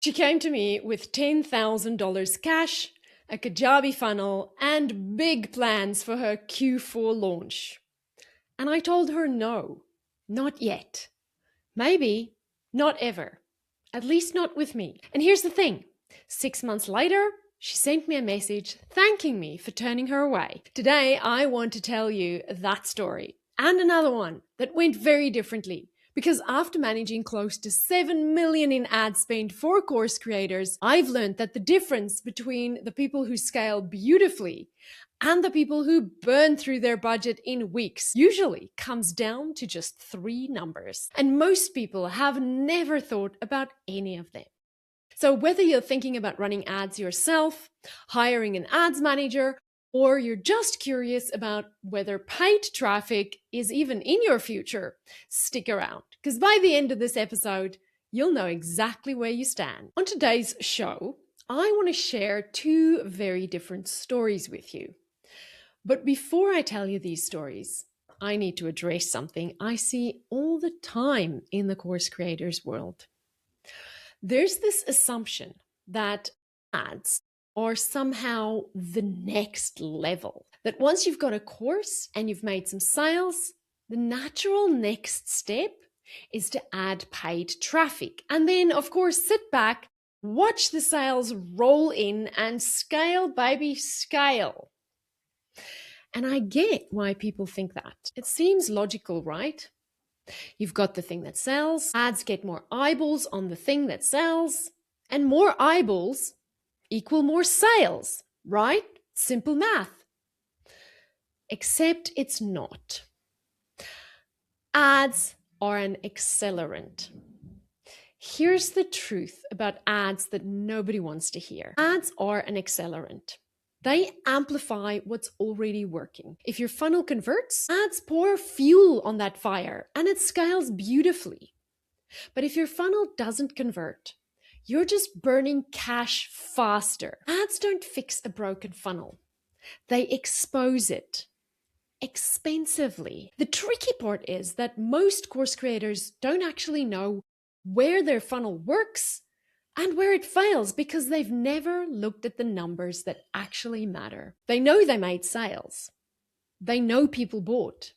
She came to me with $10,000 cash, a Kajabi funnel, and big plans for her Q4 launch. And I told her no, not yet. Maybe not ever. At least not with me. And here's the thing. 6 months later, she sent me a message thanking me for turning her away. Today, I want to tell you that story and another one that went very differently. Because after managing close to 7 million in ad spend for course creators, I've learned that the difference between the people who scale beautifully and the people who burn through their budget in weeks usually comes down to just three numbers. And most people have never thought about any of them. So whether you're thinking about running ads yourself, hiring an ads manager, or you're just curious about whether paid traffic is even in your future, stick around, because by the end of this episode, you'll know exactly where you stand. On today's show, I want to share two very different stories with you. But before I tell you these stories, I need to address something I see all the time in the course creators world. There's this assumption that ads are somehow the next level. That once you've got a course and you've made some sales, the natural next step is to add paid traffic. And then, of course, sit back, watch the sales roll in and scale, baby, scale. And I get why people think that. It seems logical, right? You've got the thing that sells, ads get more eyeballs on the thing that sells, and more eyeballs equal more sales, right? Simple math. Except it's not. Ads are an accelerant. Here's the truth about ads that nobody wants to hear. Ads are an accelerant. They amplify what's already working. If your funnel converts, ads pour fuel on that fire and it scales beautifully. But if your funnel doesn't convert, you're just burning cash faster. Ads don't fix a broken funnel. They expose it expensively. The tricky part is that most course creators don't actually know where their funnel works and where it fails because they've never looked at the numbers that actually matter. They know they made sales. They know people bought,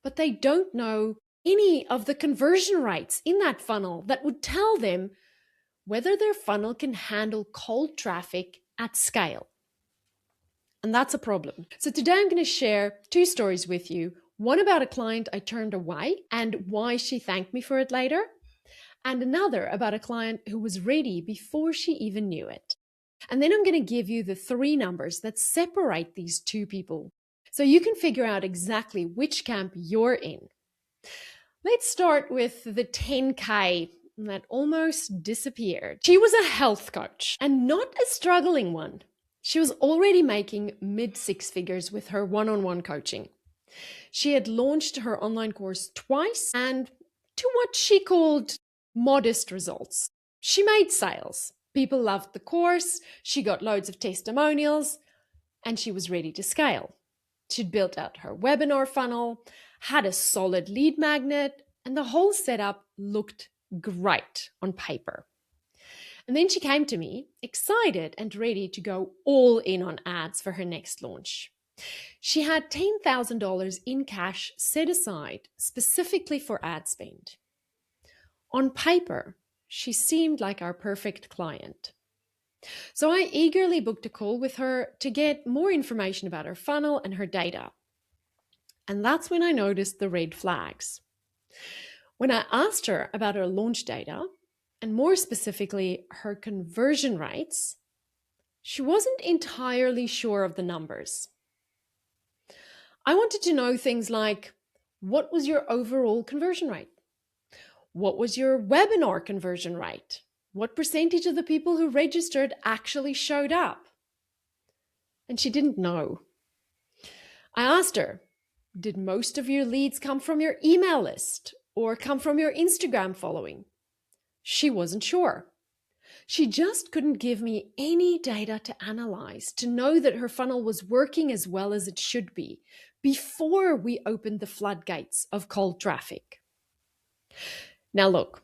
but they don't know any of the conversion rates in that funnel that would tell them whether their funnel can handle cold traffic at scale. And that's a problem. So today I'm going to share two stories with you. One about a client I turned away and why she thanked me for it later. And another about a client who was ready before she even knew it. And then I'm going to give you the three numbers that separate these two people so you can figure out exactly which camp you're in. Let's start with the 10K that almost disappeared. She was a health coach and not a struggling one. She was already making mid-six figures with her one-on-one coaching. She had launched her online course twice and to what she called modest results. She made sales. People loved the course. She got loads of testimonials and she was ready to scale. She'd built out her webinar funnel, had a solid lead magnet, and the whole setup looked great on paper. And then she came to me, excited and ready to go all in on ads for her next launch. She had $10,000 in cash set aside specifically for ad spend. On paper, she seemed like our perfect client. So I eagerly booked a call with her to get more information about her funnel and her data. And that's when I noticed the red flags. When I asked her about her launch data, and more specifically, her conversion rates, she wasn't entirely sure of the numbers. I wanted to know things like, what was your overall conversion rate? What was your webinar conversion rate? What percentage of the people who registered actually showed up? And she didn't know. I asked her, did most of your leads come from your email list or come from your Instagram following? She wasn't sure. She just couldn't give me any data to analyze to know that her funnel was working as well as it should be before we opened the floodgates of cold traffic. Now look,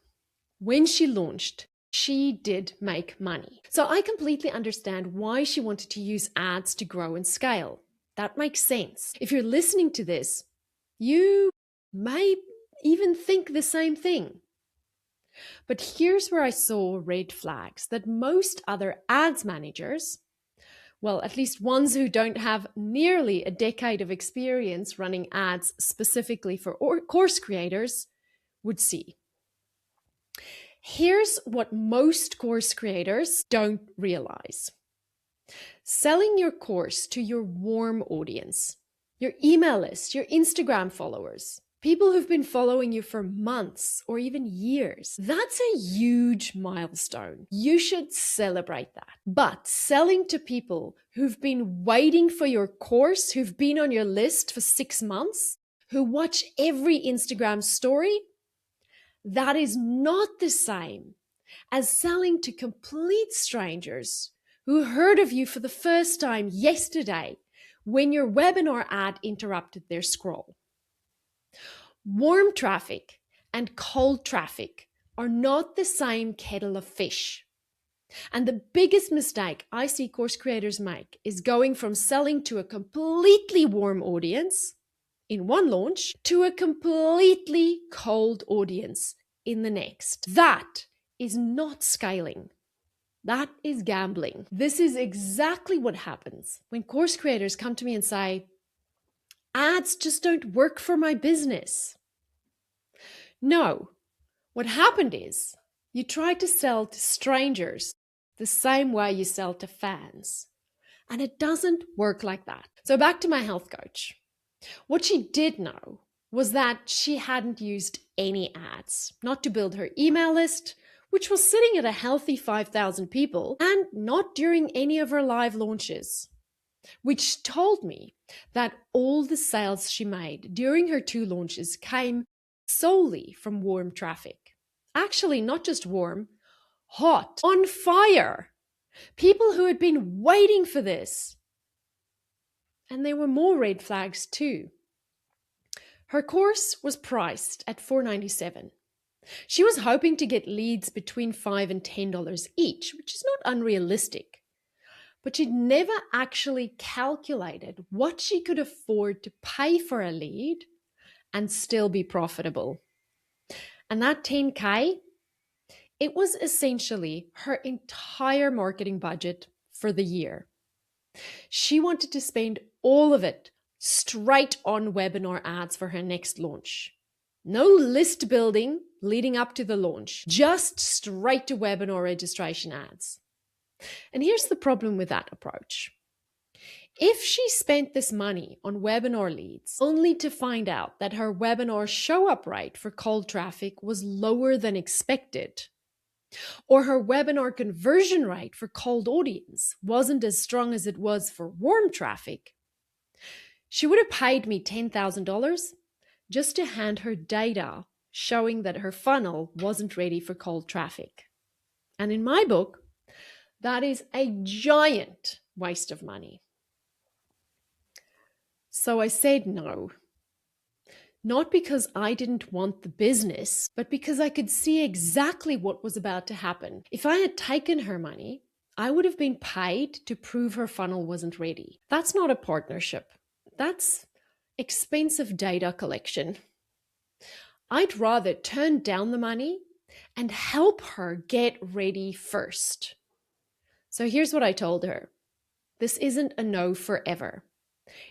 when she launched, she did make money. So I completely understand why she wanted to use ads to grow and scale. That makes sense. If you're listening to this, you may even think the same thing. But here's where I saw red flags that most other ads managers, well, at least ones who don't have nearly a decade of experience running ads specifically for course creators, would see. Here's what most course creators don't realize. Selling your course to your warm audience, your email list, your Instagram followers, people who've been following you for months or even years, that's a huge milestone. You should celebrate that. But selling to people who've been waiting for your course, who've been on your list for 6 months, who watch every Instagram story, that is not the same as selling to complete strangers who heard of you for the first time yesterday when your webinar ad interrupted their scroll. Warm traffic and cold traffic are not the same kettle of fish. And the biggest mistake I see course creators make is going from selling to a completely warm audience in one launch to a completely cold audience in the next. That is not scaling. That is gambling. This is exactly what happens when course creators come to me and say, ads just don't work for my business. No, what happened is you tried to sell to strangers the same way you sell to fans. And it doesn't work like that. So back to my health coach. What she did know was that she hadn't used any ads, not to build her email list, which was sitting at a healthy 5,000 people, and not during any of her live launches, which told me that all the sales she made during her 2 launches came solely from warm traffic. Actually, not just warm, hot, on fire. People who had been waiting for this. And there were more red flags too. Her course was priced at $497. She was hoping to get leads between $5 and $10 each, which is not unrealistic. But she'd never actually calculated what she could afford to pay for a lead and still be profitable. And that $10K, it was essentially her entire marketing budget for the year. She wanted to spend all of it straight on webinar ads for her next launch. No list building leading up to the launch, just straight to webinar registration ads. And here's the problem with that approach. If she spent this money on webinar leads only to find out that her webinar show-up rate for cold traffic was lower than expected, or her webinar conversion rate for cold audience wasn't as strong as it was for warm traffic, she would have paid me $10,000 just to hand her data showing that her funnel wasn't ready for cold traffic. And in my book, that is a giant waste of money. So I said no. Not because I didn't want the business, but because I could see exactly what was about to happen. If I had taken her money, I would have been paid to prove her funnel wasn't ready. That's not a partnership. That's expensive data collection. I'd rather turn down the money and help her get ready first. So here's what I told her. This isn't a no forever.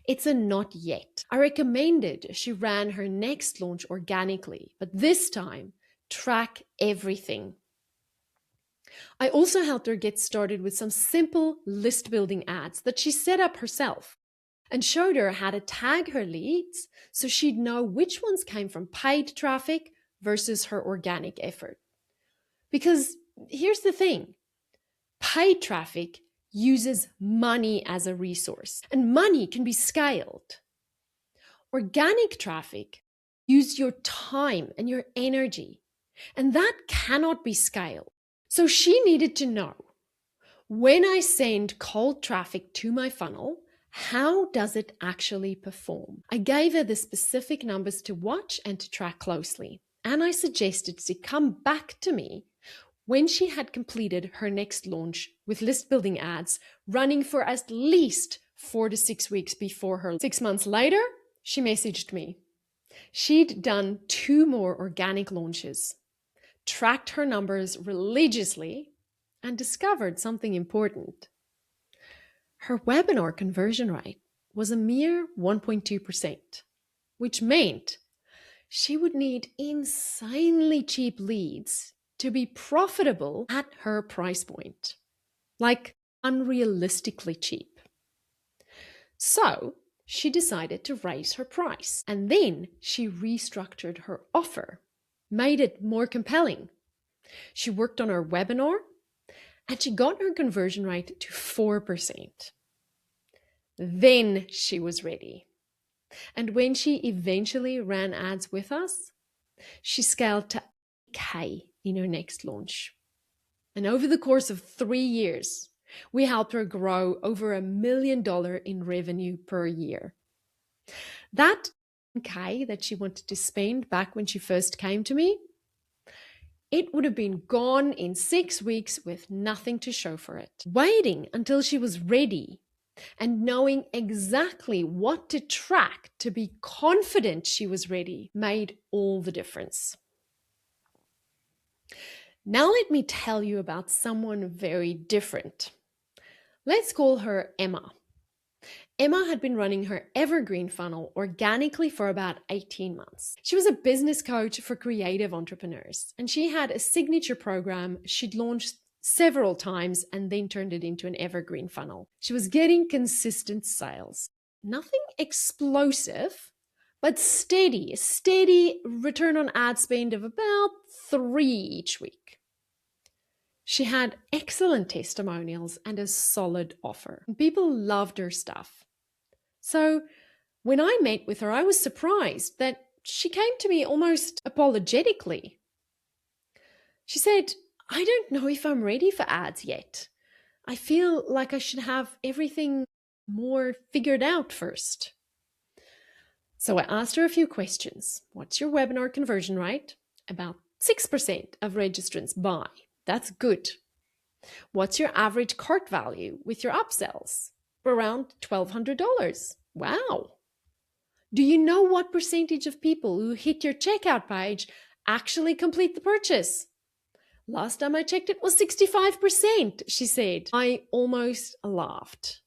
It's a not yet. I recommended she ran her next launch organically, but this time, track everything. I also helped her get started with some simple list building ads that she set up herself and showed her how to tag her leads so she'd know which ones came from paid traffic versus her organic effort. Because here's the thing, paid traffic uses money as a resource, and money can be scaled. Organic traffic uses your time and your energy, and that cannot be scaled. So she needed to know, when I send cold traffic to my funnel, how does it actually perform? I gave her the specific numbers to watch and to track closely, and I suggested she come back to me When she had completed her next launch with list building ads running for at least 4 to 6 weeks before her, 6 months later, she messaged me. She'd done 2 more organic launches, tracked her numbers religiously, and discovered something important. Her webinar conversion rate was a mere 1.2%, which meant she would need insanely cheap leads to be profitable at her price point, like unrealistically cheap. So she decided to raise her price, and then she restructured her offer, made it more compelling. She worked on her webinar, and she got her conversion rate to 4%. Then she was ready. And when she eventually ran ads with us, she scaled to K in her next launch. And over the course of 3 years, we helped her grow over $1 million in revenue per year. That K that she wanted to spend back when she first came to me, it would have been gone in 6 weeks with nothing to show for it. Waiting until she was ready and knowing exactly what to track to be confident she was ready made all the difference. Now let me tell you about someone very different. Let's call her Emma. Emma had been running her evergreen funnel organically for about 18 months. She was a business coach for creative entrepreneurs, and she had a signature program she'd launched several times and then turned it into an evergreen funnel. She was getting consistent sales. Nothing explosive, but steady, a steady return on ad spend of about 3 each week. She had excellent testimonials and a solid offer. People loved her stuff. So when I met with her, I was surprised that she came to me almost apologetically. She said, "I don't know if I'm ready for ads yet. I feel like I should have everything more figured out first." So I asked her a few questions. What's your webinar conversion rate? About 6% of registrants buy. That's good. What's your average cart value with your upsells? Around $1,200. Wow. Do you know what percentage of people who hit your checkout page actually complete the purchase? Last time I checked, it was 65%, she said. I almost laughed.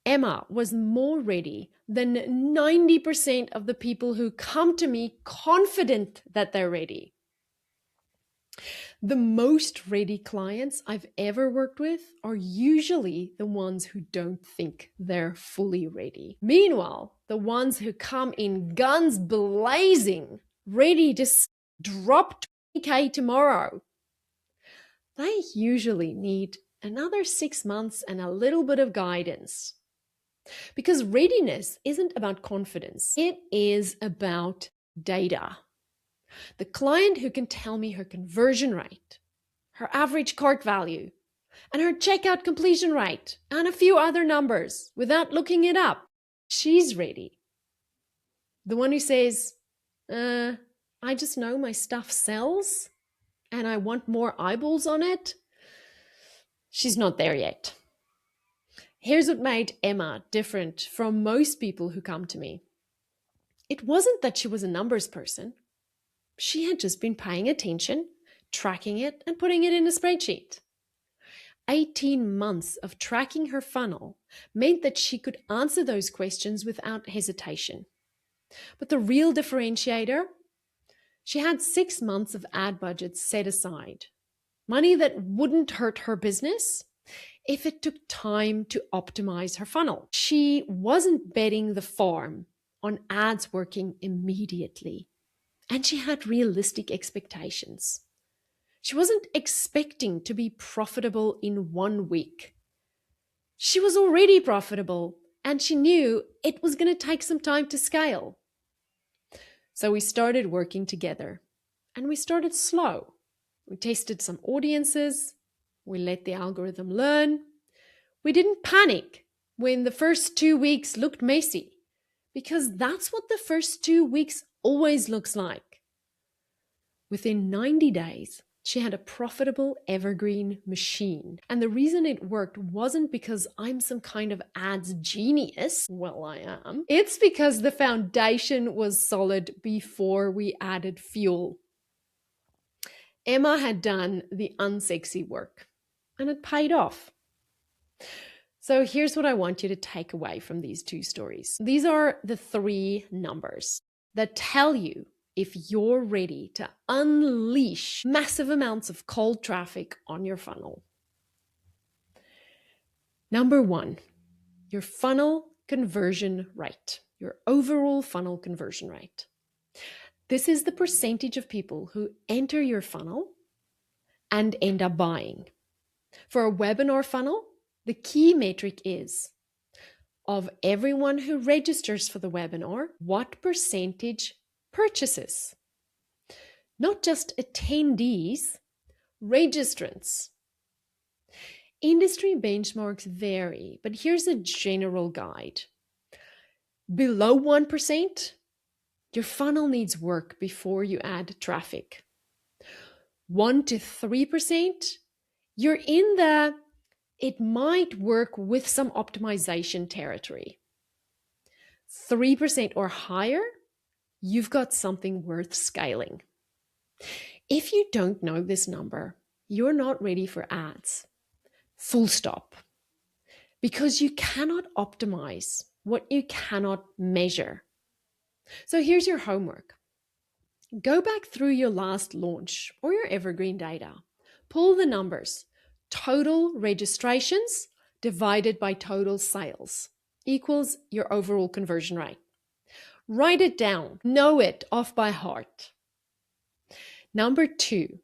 Emma was more ready than 90% of the people who come to me confident that they're ready. The most ready clients I've ever worked with are usually the ones who don't think they're fully ready. Meanwhile, the ones who come in guns blazing, ready to drop 20K tomorrow, they usually need another 6 months and a little bit of guidance. Because readiness isn't about confidence, it is about data. The client who can tell me her conversion rate, her average cart value, and her checkout completion rate, and a few other numbers without looking it up, she's ready. The one who says, I just know my stuff sells and I want more eyeballs on it, she's not there yet. Here's what made Emma different from most people who come to me. It wasn't that she was a numbers person. She had just been paying attention, tracking it, and putting it in a spreadsheet. 18 months of tracking her funnel meant that she could answer those questions without hesitation. But the real differentiator, she had 6 months of ad budgets set aside. Money that wouldn't hurt her business if it took time to optimize her funnel. She wasn't betting the farm on ads working immediately. And she had realistic expectations. She wasn't expecting to be profitable in 1 week. She was already profitable, and she knew it was going to take some time to scale. So we started working together, and we started slow. We tested some audiences. We let the algorithm learn. We didn't panic when the first 2 weeks looked messy, because that's what the first 2 weeks always looks like. Within 90 days, She had a profitable evergreen machine. And the reason it worked wasn't because I'm some kind of ads genius. Well, I am. It's because the foundation was solid before we added fuel. Emma had done the unsexy work, and it paid off. So here's what I want you to take away from these two stories. These are the three numbers that tell you if you're ready to unleash massive amounts of cold traffic on your funnel. Number one, your funnel conversion rate, your overall funnel conversion rate. This is the percentage of people who enter your funnel and end up buying. For a webinar funnel, the key metric is of everyone who registers for the webinar, what percentage purchases? Not just attendees, registrants. Industry benchmarks vary, but here's a general guide. Below 1%, your funnel needs work before you add traffic. 1 to 3%, you're in the it might work with some optimization territory. 3% or higher, you've got something worth scaling. If you don't know this number, you're not ready for ads. Full stop. Because you cannot optimize what you cannot measure. So here's your homework. Go back through your last launch or your evergreen data. Pull the numbers. Total registrations divided by total sales equals your overall conversion rate. Write it down. Know it off by heart. Number two,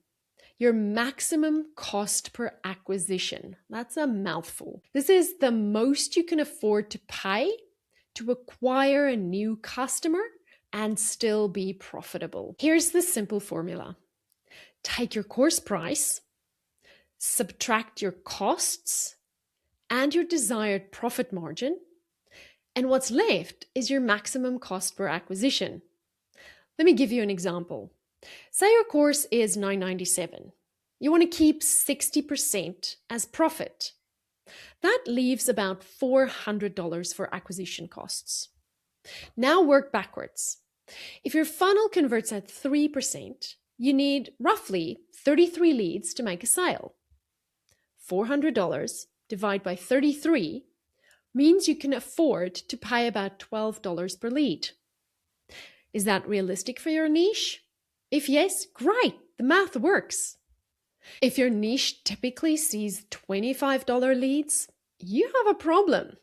your maximum cost per acquisition. That's a mouthful. This is the most you can afford to pay to acquire a new customer and still be profitable. Here's the simple formula. Take your course price, subtract your costs and your desired profit margin, and what's left is your maximum cost per acquisition. Let me give you an example. Say your course is $997. You want to keep 60% as profit. That leaves about $400 for acquisition costs. Now work backwards. If your funnel converts at 3%, you need roughly 33 leads to make a sale. $400 divided by 33 means you can afford to pay about $12 per lead. Is that realistic for your niche? If yes, great, the math works. If your niche typically sees $25 leads, you have a problem.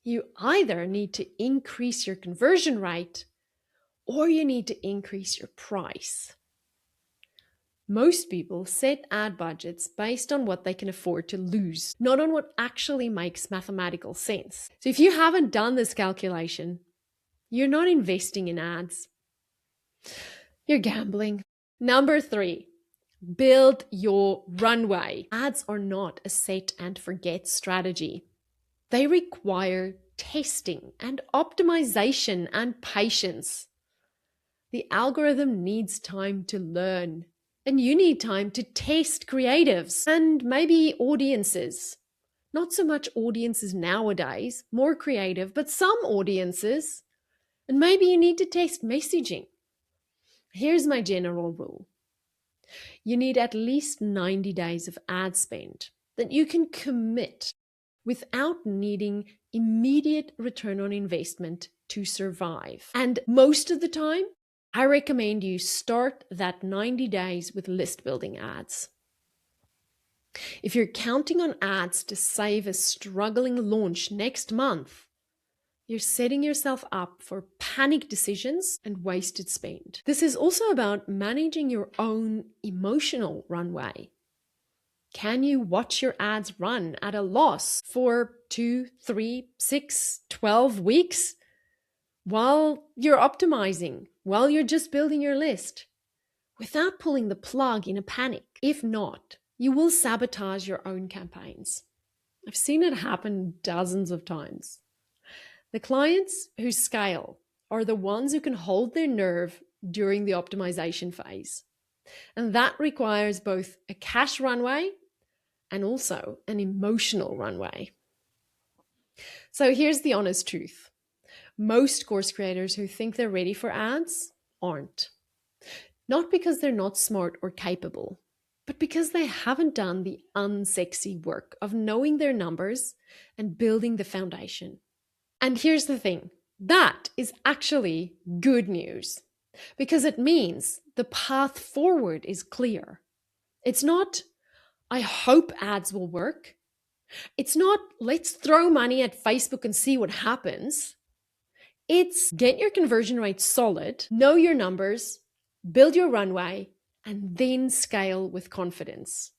You either need to increase your conversion rate or you need to increase your price. Most people set ad budgets based on what they can afford to lose, not on what actually makes mathematical sense. So if you haven't done this calculation, you're not investing in ads. You're gambling. Number three, build your runway. Ads are not a set and forget strategy. They require testing and optimization and patience. The algorithm needs time to learn. And you need time to test creatives and maybe audiences. Not so much audiences nowadays, more creative, but some audiences. And maybe you need to test messaging. Here's my general rule. You need at least 90 days of ad spend that you can commit without needing immediate return on investment to survive. And most of the time, I recommend you start that 90 days with list building ads. If you're counting on ads to save a struggling launch next month, you're setting yourself up for panic decisions and wasted spend. This is also about managing your own emotional runway. Can you watch your ads run at a loss for 2, 3, 6, 12 weeks while you're optimizing, while you're just building your list, without pulling the plug in a panic? If not, you will sabotage your own campaigns. I've seen it happen dozens of times. The clients who scale are the ones who can hold their nerve during the optimization phase. And that requires both a cash runway and also an emotional runway. So here's the honest truth. Most course creators who think they're ready for ads aren't. Not because they're not smart or capable, but because they haven't done the unsexy work of knowing their numbers and building the foundation. And here's the thing, that is actually good news because it means the path forward is clear. It's not, I hope ads will work. It's not, let's throw money at Facebook and see what happens. It's get your conversion rate solid, know your numbers, build your runway, and then scale with confidence.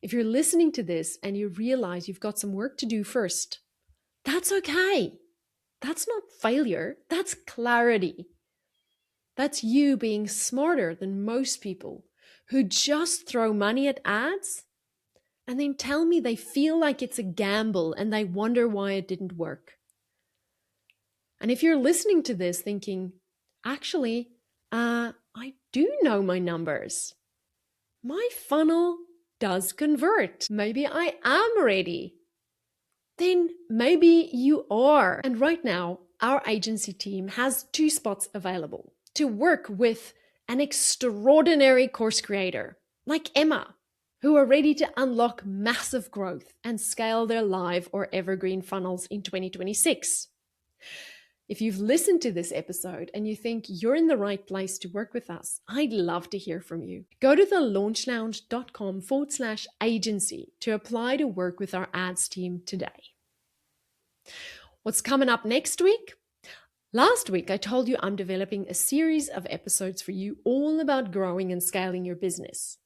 If you're listening to this and you realize you've got some work to do first, that's okay. That's not failure, that's clarity. That's you being smarter than most people who just throw money at ads and then tell me they feel like it's a gamble and they wonder why it didn't work. And if you're listening to this thinking, actually, I do know my numbers. My funnel does convert. Maybe I am ready. Then maybe you are. And right now, our agency team has 2 spots available to work with an extraordinary course creator like Emma, who are ready to unlock massive growth and scale their live or evergreen funnels in 2026. If you've listened to this episode and you think you're in the right place to work with us, I'd love to hear from you. Go to thelaunchlounge.com/agency to apply to work with our ads team today. What's coming up next week? Last week, I told you I'm developing a series of episodes for you all about growing and scaling your business.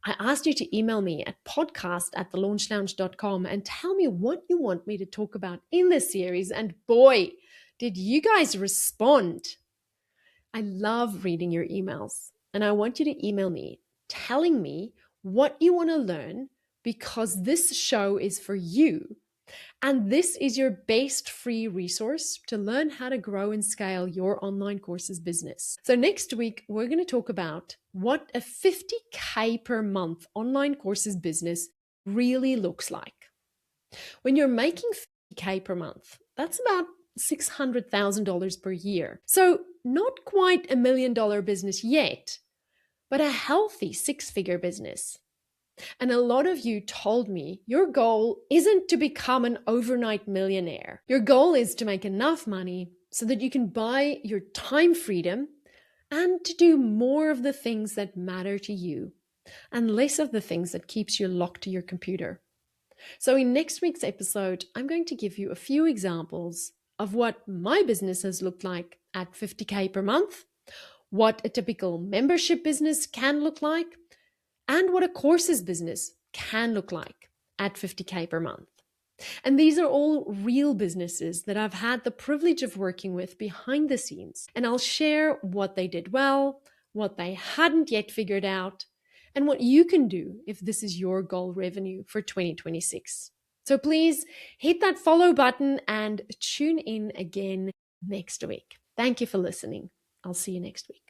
I asked you to email me at podcast@thelaunchlounge.com and tell me what you want me to talk about in this series. And boy, did you guys respond? I love reading your emails, and I want you to email me telling me what you want to learn because this show is for you. And this is your best free resource to learn how to grow and scale your online courses business. So next week, we're going to talk about what a 50K per month online courses business really looks like. When you're making 50K per month, that's about $600,000 per year. So not quite $1 million business yet, but a healthy 6-figure business. And a lot of you told me your goal isn't to become an overnight millionaire. Your goal is to make enough money so that you can buy your time freedom and to do more of the things that matter to you and less of the things that keeps you locked to your computer. So in next week's episode, I'm going to give you a few examples of what my business has looked like at 50K per month, what a typical membership business can look like, and what a courses business can look like at 50K per month. And these are all real businesses that I've had the privilege of working with behind the scenes. And I'll share what they did well, what they hadn't yet figured out, and what you can do if this is your goal revenue for 2026. So please hit that follow button and tune in again next week. Thank you for listening. I'll see you next week.